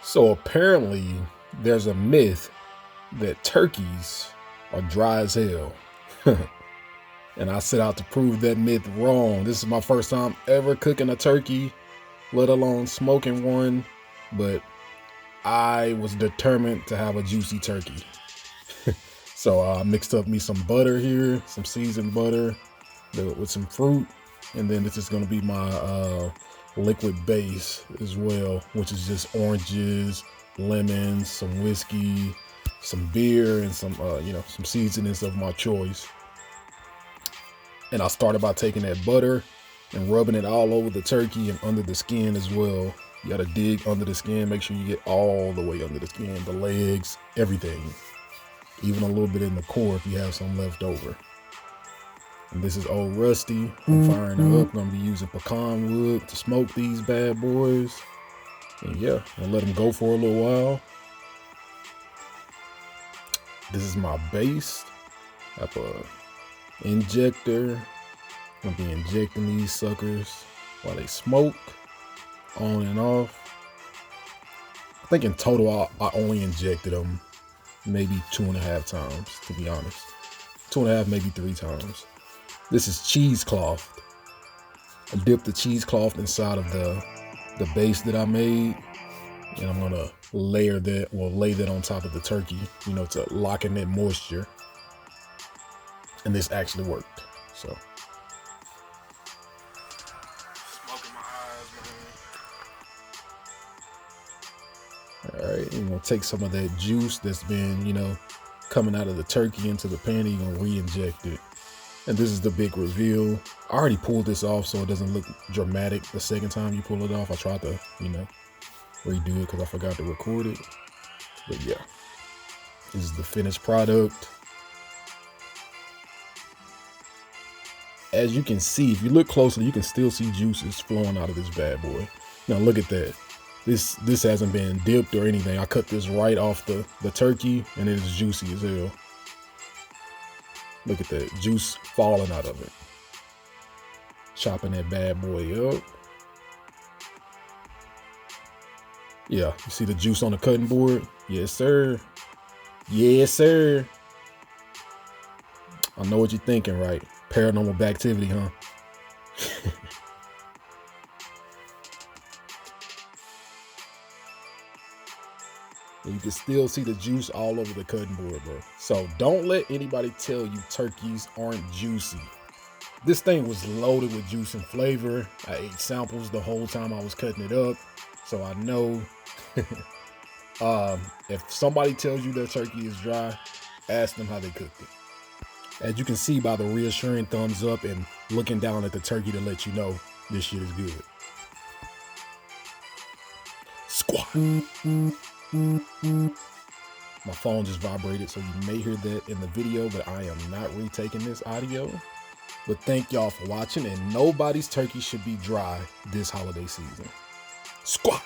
So apparently there's a myth that turkeys are dry as hell. And I set out to prove that myth wrong. This is my first time ever cooking a turkey, let alone smoking one, but I was determined to have a juicy turkey. So I mixed up me some butter here, some seasoned butter with some fruit, and then this is going to be my liquid base as well, which is just oranges, lemons, some whiskey, some beer, and some some seasonings of my choice. And I started by taking that butter and rubbing it all over the turkey and under the skin as well. You gotta dig under the skin, make sure you get all the way under the skin, the legs, everything. Even a little bit in the core if you have some left over. And this is Old Rusty. I'm firing it up. I'm gonna be using pecan wood to smoke these bad boys. And yeah, I'll let them go for a little while. This is my base. I have a injector. I'm gonna be injecting these suckers while they smoke, on and off. I think in total I only injected them maybe 2.5 times, to be honest. 2.5, maybe 3 times. This is cheesecloth. I dipped the cheesecloth inside of the base that I made, and I'm gonna lay that on top of the turkey, to lock in that moisture. And this actually worked. So smoking my eyes, man. All right, you're gonna take some of that juice that's been, coming out of the turkey into the pan, and you're gonna re-inject it. And this is the big reveal. I already pulled this off so it doesn't look dramatic the second time you pull it off. I tried to, redo it because I forgot to record it. But yeah, this is the finished product. As you can see, if you look closely, you can still see juices flowing out of this bad boy. Now look at that. This hasn't been dipped or anything. I cut this right off the turkey, and it is juicy as hell. Look at that, juice falling out of it. Chopping that bad boy up. Yeah, you see the juice on the cutting board? Yes, sir. Yes, sir. I know what you're thinking, right? Paranormal activity, huh? You can still see the juice all over the cutting board, bro. So don't let anybody tell you turkeys aren't juicy. This thing was loaded with juice and flavor. I ate samples the whole time I was cutting it up, so I know. If somebody tells you their turkey is dry, ask them how they cooked it. As you can see by the reassuring thumbs up and looking down at the turkey to let you know this shit is good. Squat. My phone just vibrated, so you may hear that in the video, but I am not retaking this audio. But thank y'all for watching, and nobody's turkey should be dry this holiday season. Squat.